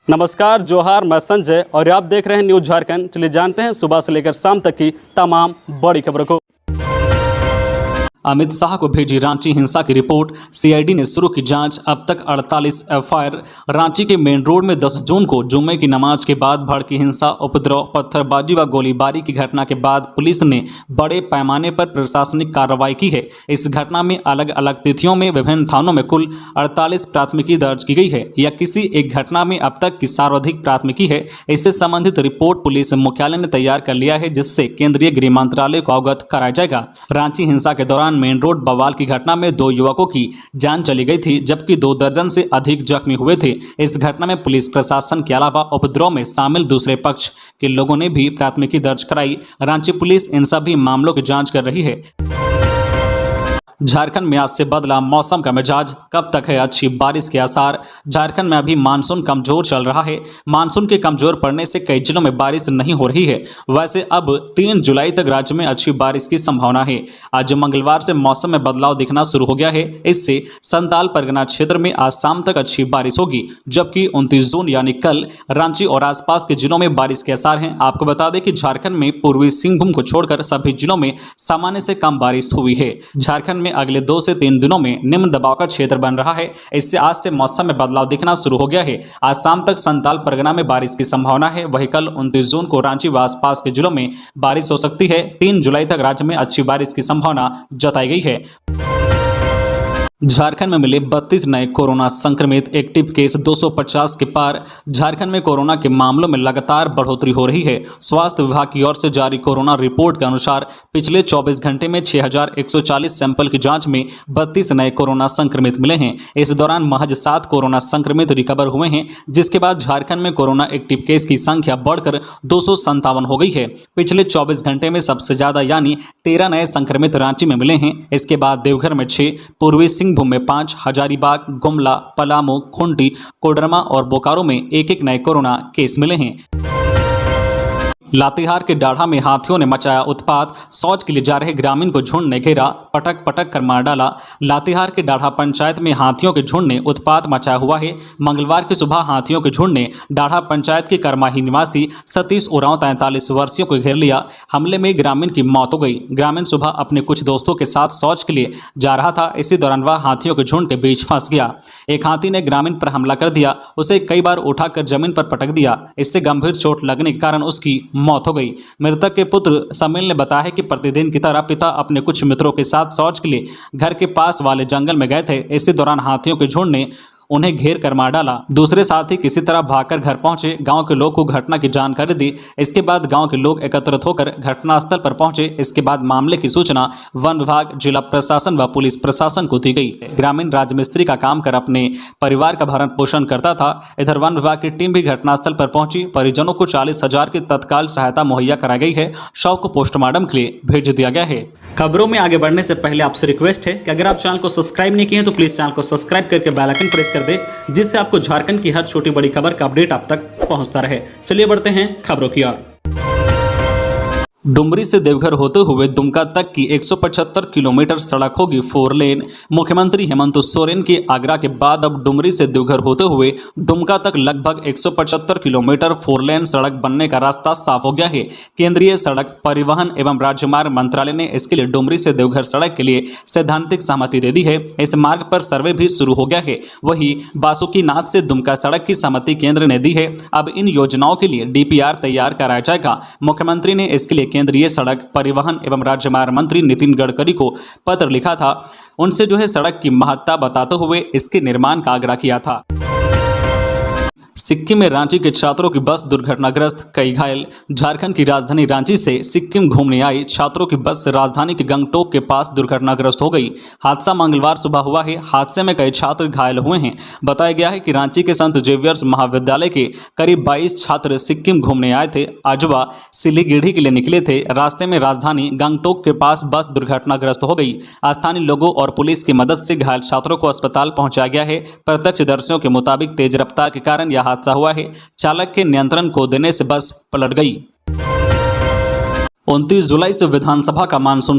नमस्कार, जोहार। मैं संजय और आप देख रहे हैं न्यूज झारखंड। चलिए जानते हैं सुबह से लेकर शाम तक की तमाम बड़ी खबरों को। अमित शाह को भेजी रांची हिंसा की रिपोर्ट, सीआईडी ने शुरू की जांच। अब तक 48 एफआईआर। रांची के मेन रोड में 10 जून को जुम्मे की नमाज के बाद भड़की हिंसा, उपद्रव, पत्थरबाजी व गोलीबारी की घटना के बाद पुलिस ने बड़े पैमाने पर प्रशासनिक कार्रवाई की है। इस घटना में अलग अलग तिथियों में विभिन्न थानों में कुल 48 प्राथमिकी दर्ज की गई है। यह किसी एक घटना में अब तक की सर्वाधिक प्राथमिकी है। इससे संबंधित रिपोर्ट पुलिस मुख्यालय ने तैयार कर लिया है, जिससे केंद्रीय गृह मंत्रालय को अवगत कराया जाएगा। रांची हिंसा के दौरान मेन रोड बवाल की घटना में 2 युवकों की जान चली गई थी, जबकि 2 दर्जन से अधिक जख्मी हुए थे। इस घटना में पुलिस प्रशासन के अलावा उपद्रव में शामिल दूसरे पक्ष के लोगों ने भी प्राथमिकी दर्ज कराई। रांची पुलिस इन सभी मामलों की जांच कर रही है। झारखंड में आज से बदला मौसम का मिजाज, कब तक है अच्छी बारिश के आसार। झारखंड में अभी मानसून कमजोर चल रहा है। मानसून के कमजोर पड़ने से कई जिलों में बारिश नहीं हो रही है। वैसे अब 3 जुलाई तक राज्य में अच्छी बारिश की संभावना है। आज मंगलवार से मौसम में बदलाव दिखना शुरू हो गया है। इससे संताल परगना क्षेत्र में आज शाम तक अच्छी बारिश होगी, जबकि 29 जून यानी कल रांची और आसपास के जिलों में बारिश के आसार हैं। आपको बता दें कि झारखंड में पूर्वी सिंहभूम को छोड़कर सभी जिलों में सामान्य से कम बारिश हुई है। झारखंड अगले 2 से 3 दिनों में निम्न दबाव का क्षेत्र बन रहा है। इससे आज से मौसम में बदलाव दिखना शुरू हो गया है। आज शाम तक संताल परगना में बारिश की संभावना है। वहीं कल 29 जून को रांची व आसपास के जिलों में बारिश हो सकती है। 3 जुलाई तक राज्य में अच्छी बारिश की संभावना जताई गई है। झारखंड में मिले 32 नए कोरोना संक्रमित, एक्टिव केस 250 के पार। झारखंड में कोरोना के मामलों में लगातार बढ़ोतरी हो रही है। स्वास्थ्य विभाग की ओर से जारी कोरोना रिपोर्ट के अनुसार पिछले 24 घंटे में 6140 सैंपल की जांच में 32 नए कोरोना संक्रमित मिले हैं। इस दौरान महज 7 कोरोना संक्रमित रिकवर हुए हैं, जिसके बाद झारखंड में कोरोना एक्टिव केस की संख्या बढ़कर 257 हो गई है। पिछले 24 घंटे में सबसे ज्यादा यानी 13 नए संक्रमित रांची में मिले हैं। इसके बाद देवघर में 6, पूर्वी सिंहभूम में 5, हजारीबाग, गुमला, पलामू, खूंटी, कोडरमा और बोकारो में 1-1 नए कोरोना केस मिले हैं। लातेहार के डाढ़ा में हाथियों ने मचाया उत्पात, शौच के लिए जा रहे ग्रामीण को झुंड ने घेरा, पटक पटक कर मार डाला। लातेहार के डाढ़ा पंचायत में हाथियों के झुंड ने उत्पात मचाया हुआ है। मंगलवार की सुबह हाथियों के झुंड ने डाढ़ा पंचायत के करमाही निवासी सतीश उरांव 43 वर्षीय को घेर लिया। हमले में ग्रामीण की मौत हो गई। ग्रामीण सुबह अपने कुछ दोस्तों के साथ शौच के लिए जा रहा था। इसी दौरान वह हाथियों के झुंड के बीच फंस गया। एक हाथी ने ग्रामीण पर हमला कर दिया, उसे कई बार उठाकर जमीन पर पटक दिया। इससे गंभीर चोट लगने के कारण उसकी मौत हो गई। मृतक के पुत्र समील ने बताया है कि प्रतिदिन की तरह पिता अपने कुछ मित्रों के साथ शौच के लिए घर के पास वाले जंगल में गए थे। इसी दौरान हाथियों के झुंड ने उन्हें घेर कर मार डाला। दूसरे साथी किसी तरह भागकर घर पहुंचे। गांव के लोग को घटना की जानकारी दी। इसके बाद गांव के लोग एकत्रित होकर घटनास्थल पर पहुंचे। इसके बाद मामले की सूचना वन विभाग, जिला प्रशासन व पुलिस प्रशासन को दी गई। ग्रामीण राजमिस्त्री का काम कर अपने परिवार का भरण पोषण करता था। इधर वन विभाग की टीम भी घटनास्थल पर पहुंची। परिजनों को 40,000 की तत्काल सहायता मुहैया कराई गई है। शव को पोस्टमार्टम के लिए भेज दिया गया है। खबरों में आगे बढ़ने से पहले आपसे रिक्वेस्ट है कि अगर आप चैनल को सब्सक्राइब नहीं किए हैं तो प्लीज चैनल को सब्सक्राइब करके बेल आइकन प्रेस कर दे, जिससे आपको झारखंड की हर छोटी बड़ी खबर का अपडेट आप तक पहुंचता रहे। चलिए बढ़ते हैं खबरों की ओर। डुमरी से देवघर होते हुए दुमका तक की 175 किलोमीटर सड़क होगी 4 लेन। मुख्यमंत्री हेमंत सोरेन के आग्रह के बाद अब डुमरी से देवघर होते हुए दुमका तक लगभग 175 किलोमीटर 4 लेन सड़क बनने का रास्ता साफ हो गया है। केंद्रीय सड़क परिवहन एवं राजमार्ग मंत्रालय ने इसके लिए डुमरी से देवघर सड़क के लिए सैद्धांतिक सहमति दे दी है। इस मार्ग पर सर्वे भी शुरू हो गया है। वहीं बासुकीनाथ से दुमका सड़क की सहमति केंद्र ने दी है। अब इन योजनाओं के लिए डीपीआर तैयार कराया जाएगा। मुख्यमंत्री ने इसके लिए केंद्रीय सड़क परिवहन एवं राजमार्ग मंत्री नितिन गडकरी को पत्र लिखा था। उनसे सड़क की महत्ता बताते हुए इसके निर्माण का आग्रह किया था। सिक्किम में रांची के छात्रों की बस दुर्घटनाग्रस्त, कई घायल। झारखंड की राजधानी रांची से सिक्किम घूमने आई छात्रों की बस राजधानी के गंगटोक के पास दुर्घटनाग्रस्त हो गई। हादसा मंगलवार सुबह हुआ है। हादसे में कई छात्र घायल हुए हैं। बताया गया है कि रांची के संत जेवियर्स महाविद्यालय के करीब 22 छात्र सिक्किम घूमने आए थे। आजुवा सिलीगुड़ी के लिए निकले थे। रास्ते में राजधानी गंगटोक के पास बस दुर्घटनाग्रस्त हो गई। स्थानीय लोगों और पुलिस की मदद से घायल छात्रों को अस्पताल पहुंचाया गया है। प्रत्यक्षदर्शियों के मुताबिक तेज रफ्तार के कारण यह हादसा हुआ है। चालक के नियंत्रण खो देने से बस पलट गई। 29 जुलाई से विधानसभा का मानसून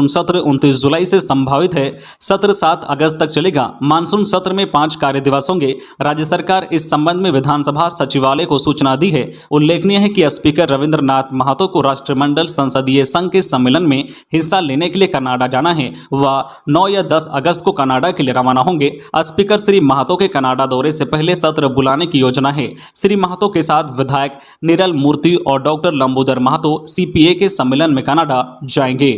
सत्र 29 जुलाई से संभावित है। सत्र 7 अगस्त तक चलेगा। मानसून सत्र में 5 कार्य दिवस होंगे। राज्य सरकार इस संबंध में विधानसभा सचिवालय को सूचना दी है। उल्लेखनीय है कि स्पीकर रविंद्रनाथ महतो को राष्ट्रमंडल संसदीय संघ के सम्मेलन में हिस्सा लेने के लिए कनाडा जाना है। वह 9 या 10 अगस्त को कनाडा के लिए रवाना होंगे। स्पीकर श्री महतो के कनाडा दौरे से पहले सत्र बुलाने की योजना है। श्री महतो के साथ विधायक निरल मूर्ति और डॉक्टर लंबोदर महतो सीपीए के सम्मेलन में कनाडा जाएंगे।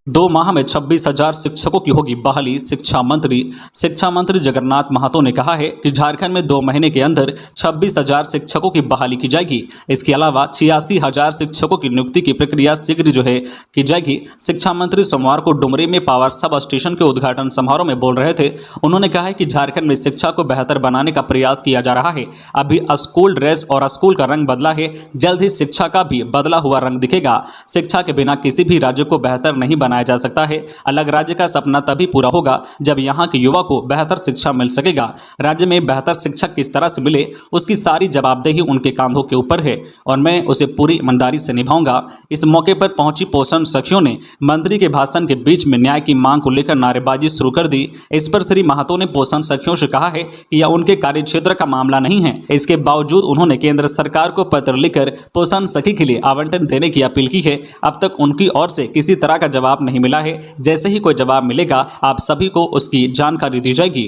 2 माह में 26,000 शिक्षकों की होगी बहाली। शिक्षा मंत्री जगन्नाथ महतो ने कहा है कि झारखंड में 2 महीने के अंदर 26,000 शिक्षकों की बहाली की जाएगी। इसके अलावा 86,000 शिक्षकों की नियुक्ति की प्रक्रिया शीघ्र की जाएगी। शिक्षा मंत्री सोमवार को डुमरी में पावर सब स्टेशन के उद्घाटन समारोह में बोल रहे थे। उन्होंने कहा है कि झारखंड में शिक्षा को बेहतर बनाने का प्रयास किया जा रहा है। अभी स्कूल ड्रेस और स्कूल का रंग बदला है, जल्द ही शिक्षा का भी बदला हुआ रंग दिखेगा। शिक्षा के बिना किसी भी राज्य को बेहतर नहीं बनाया जा सकता है। अलग राज्य का सपना तभी पूरा होगा जब यहाँ के युवा को बेहतर शिक्षा मिल सकेगा। राज्य में बेहतर शिक्षा किस तरह से मिले, उसकी सारी जवाबदेही उनके कांधों के ऊपर है और मैं उसे पूरी ईमानदारी से निभाऊंगा। इस मौके पर पहुंची पोषण सखियों ने मंत्री के भाषण के बीच में न्याय की मांग को लेकर नारेबाजी शुरू कर दी। इस पर श्री महतो ने पोषण सखियों से कहा है कि यह उनके कार्यक्षेत्र का मामला नहीं है। इसके बावजूद उन्होंने केंद्र सरकार को पत्र लिखकर पोषण सखी के लिए आवंटन देने की अपील की है। अब तक उनकी ओर से किसी तरह का जवाब नहीं मिला है। जैसे ही कोई जवाब मिलेगा आप सभी को उसकी जानकारी दी जाएगी।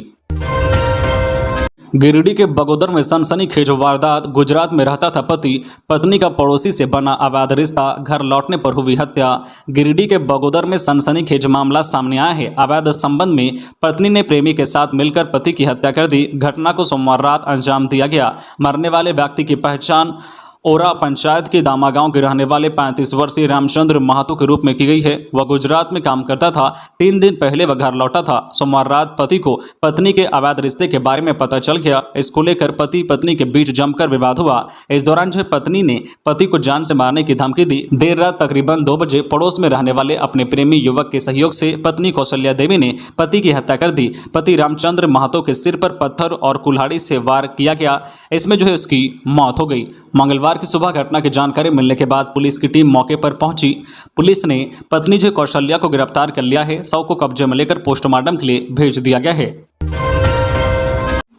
गिरिडीह के बगोदर में सनसनीखेज वारदात। गुजरात में रहता था पति, पत्नी का पड़ोसी से बना अवैध रिश्ता, घर लौटने पर हुई हत्या। गिरिडीह के बगोदर में सनसनीखेज मामला सामने आया है। अवैध संबंध में पत्नी ने प्रेमी के साथ मिलकर पति की हत्या कर दी। घटना को सोमवार रात अंजाम दिया गया। मरने वाले व्यक्ति की पहचान ओरा पंचायत के दामा गांव के रहने वाले 35 वर्षीय रामचंद्र महतो के रूप में की गई है। वह गुजरात में काम करता था। 3 दिन पहले वह घर लौटा था। सोमवार रात पति को पत्नी के अवैध रिश्ते के बारे में पता चल गया। इसको लेकर पति पत्नी के बीच जमकर विवाद हुआ। इस दौरान पत्नी ने पति को जान से मारने की धमकी दी। देर रात तकरीबन 2 बजे पड़ोस में रहने वाले अपने प्रेमी युवक के सहयोग से पत्नी कौशल्या देवी ने पति की हत्या कर दी। पति रामचंद्र महतो के सिर पर पत्थर और कुल्हाड़ी से वार किया गया। इसमें उसकी मौत हो गई। मंगलवार की सुबह घटना की जानकारी मिलने के बाद पुलिस की टीम मौके पर पहुंची। पुलिस ने पत्नी कौशल्या को गिरफ्तार कर लिया है। शव को कब्जे में लेकर पोस्टमार्टम के लिए भेज दिया गया है।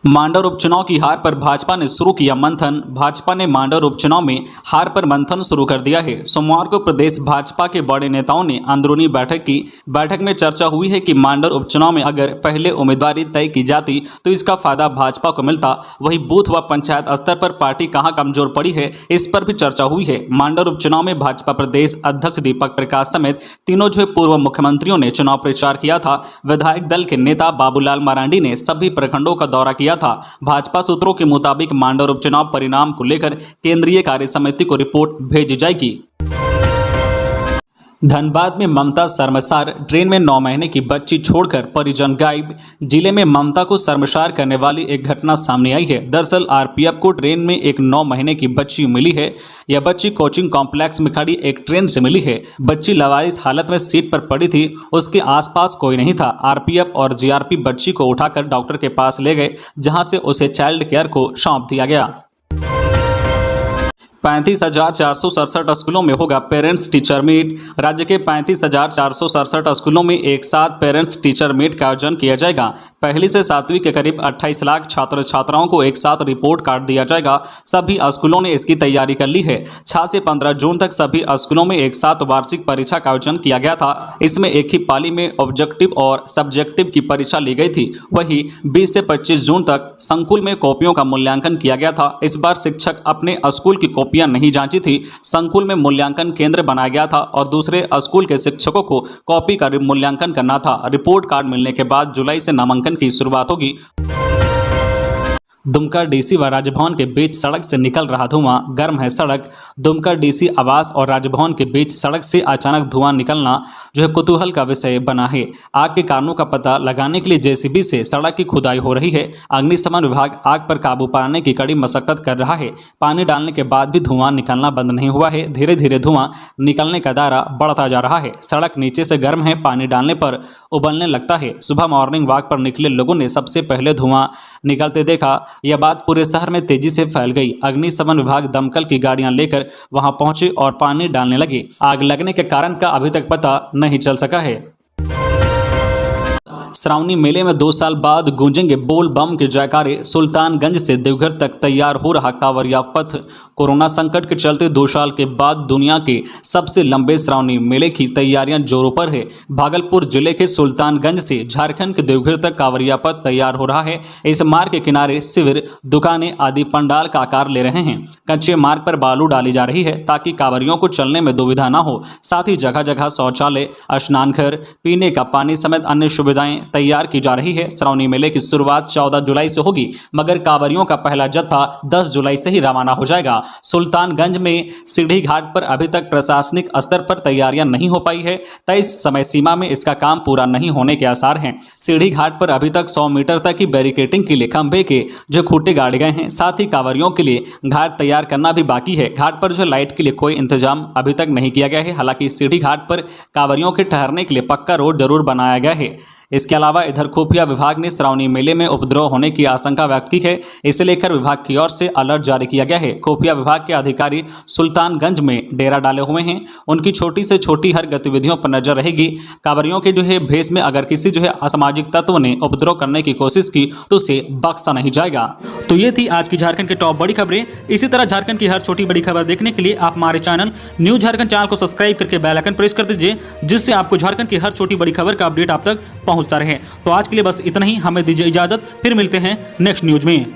मांडर उपचुनाव की हार पर भाजपा ने शुरू किया मंथन। भाजपा ने मांडर उपचुनाव में हार पर मंथन शुरू कर दिया है। सोमवार को प्रदेश भाजपा के बड़े नेताओं ने अंदरूनी बैठक की। बैठक में चर्चा हुई है कि मांडर उपचुनाव में अगर पहले उम्मीदवारी तय की जाती तो इसका फायदा भाजपा को मिलता। वहीं बूथ व पंचायत स्तर पर पार्टी कहां कमजोर पड़ी है, इस पर भी चर्चा हुई है। मांडर उपचुनाव में भाजपा प्रदेश अध्यक्ष दीपक प्रकाश समेत तीनों पूर्व मुख्यमंत्रियों ने चुनाव प्रचार किया था। विधायक दल के नेता बाबूलाल मरांडी ने सभी प्रखंडों का दौरा किया था। भाजपा सूत्रों के मुताबिक मांडर उपचुनाव परिणाम को लेकर केंद्रीय कार्य समिति को रिपोर्ट भेजी जाएगी। धनबाद में ममता शर्मसार। ट्रेन में 9 महीने की बच्ची छोड़कर परिजन गायब। जिले में ममता को शर्मसार करने वाली एक घटना सामने आई है। दरअसल आरपीएफ को ट्रेन में एक 9 महीने की बच्ची मिली है। यह बच्ची कोचिंग कॉम्प्लेक्स में खड़ी एक ट्रेन से मिली है। बच्ची लावारिस हालत में सीट पर पड़ी थी। उसके आसपास कोई नहीं था। आरपीएफ और जीआरपी बच्ची को उठाकर डॉक्टर के पास ले गए, जहां से उसे चाइल्ड केयर को सौंप दिया गया। 35,467 स्कूलों में होगा पेरेंट्स टीचर मीट। राज्य के 35,467 स्कूलों में एक साथ पेरेंट्स टीचर मीट का आयोजन किया जाएगा। पहली से 7वीं के करीब 28 लाख छात्र छात्राओं को एक साथ रिपोर्ट कार्ड दिया जाएगा। सभी स्कूलों ने इसकी तैयारी कर ली है। 6 से 15 जून तक सभी स्कूलों में एक साथ वार्षिक परीक्षा का आयोजन किया गया था। इसमें एक ही पाली में ऑब्जेक्टिव और सब्जेक्टिव की परीक्षा ली गई थी। वहीं 20 से 25 जून तक संकुल में कॉपियों का मूल्यांकन किया गया था। इस बार शिक्षक अपने स्कूल की कॉपियां नहीं जांची थी। संकुल में मूल्यांकन केंद्र बनाया गया था और दूसरे स्कूल के शिक्षकों को कॉपी का मूल्यांकन करना था। रिपोर्ट कार्ड मिलने के बाद जुलाई से नामांकन की शुरुआत होगी। दुमका डीसी व राजभवन के बीच सड़क से निकल रहा धुआं। गर्म है सड़क। दुमका डीसी आवास और राजभवन के बीच सड़क से अचानक धुआं निकलना कुतूहल का विषय बना है। आग के कारणों का पता लगाने के लिए जेसीबी से सड़क की खुदाई हो रही है। अग्निशमन विभाग आग पर काबू पाने की कड़ी मशक्कत कर रहा है। पानी डालने के बाद भी धुआं निकलना बंद नहीं हुआ है। धीरे धीरे धुआं निकलने का दायरा बढ़ता जा रहा है। सड़क नीचे से गर्म है, पानी डालने पर उबलने लगता है। सुबह मॉर्निंग वॉक पर निकले लोगों ने सबसे पहले धुआं निकलते देखा। यह बात पूरे शहर में तेजी से फैल गई। अग्निशमन विभाग दमकल की गाड़ियां लेकर वहां पहुंचे और पानी डालने लगे। आग लगने के कारण का अभी तक पता नहीं चल सका है। श्रावणी मेले में 2 साल बाद गूंजेंगे बोल बम के जयकारे। सुल्तानगंज से देवघर तक तैयार हो रहा कांवरिया पथ। कोरोना संकट के चलते 2 साल के बाद दुनिया के सबसे लंबे श्रावणी मेले की तैयारियां जोरों पर है। भागलपुर जिले के सुल्तानगंज से झारखंड के देवघर तक कांवरिया पथ तैयार हो रहा है। इस मार्ग के किनारे शिविर, दुकानें आदि पंडाल का आकार ले रहे हैं। कच्चे मार्ग पर बालू डाली जा रही है ताकि कांवरियों को चलने में दुविधा न हो। साथ ही जगह जगह शौचालय, स्नानघर, पीने का पानी समेत अन्य सुविधाएं तैयार की जा रही है। श्रावणी मेले की शुरुआत 14 जुलाई से होगी, मगर कांवरियों का पहला जत्था 10 जुलाई से ही रवाना हो जाएगा। सुल्तानगंज में सीढ़ी घाट पर अभी तक प्रशासनिक स्तर पर तैयारियां नहीं हो पाई है, तय समय सीमा में इसका काम पूरा नहीं होने के आसार हैं। सीढ़ी घाट पर अभी तक 100 मीटर तक की बैरिकेडिंग के लिए खंभे के जो खूंटे गाड़े गए हैं। साथ ही कांवरियों के लिए घाट तैयार करना भी बाकी है। घाट पर जो लाइट के लिए कोई इंतजाम अभी तक नहीं किया गया है। हालांकि सीढ़ी घाट पर कांवरियों के ठहरने के लिए पक्का रोड जरूर बनाया गया है। इसके अलावा इधर खुफिया विभाग ने श्रावणी मेले में उपद्रव होने की आशंका व्यक्त की है। इसे लेकर विभाग की ओर से अलर्ट जारी किया गया है। खुफिया विभाग के अधिकारी सुल्तानगंज में डेरा डाले हुए हैं। उनकी छोटी से छोटी हर गतिविधियों पर नजर रहेगी। कांवरियों के जो है भेष में अगर किसी जो है असामाजिक तत्व ने उपद्रव करने की कोशिश की तो उसे बख्शा नहीं जाएगा। तो ये थी आज की झारखंड की टॉप बड़ी खबरें। इसी तरह झारखंड की हर छोटी बड़ी खबर देखने के लिए आप हमारे चैनल न्यूज झारखंड चैनल को सब्सक्राइब करके बेल आइकन प्रेस कर दीजिए, जिससे आपको झारखंड की हर छोटी बड़ी खबर का अपडेट आप तक पहुंचता रहे। तो आज के लिए बस इतना ही। हमें दीजिए इजाजत, फिर मिलते हैं नेक्स्ट न्यूज में।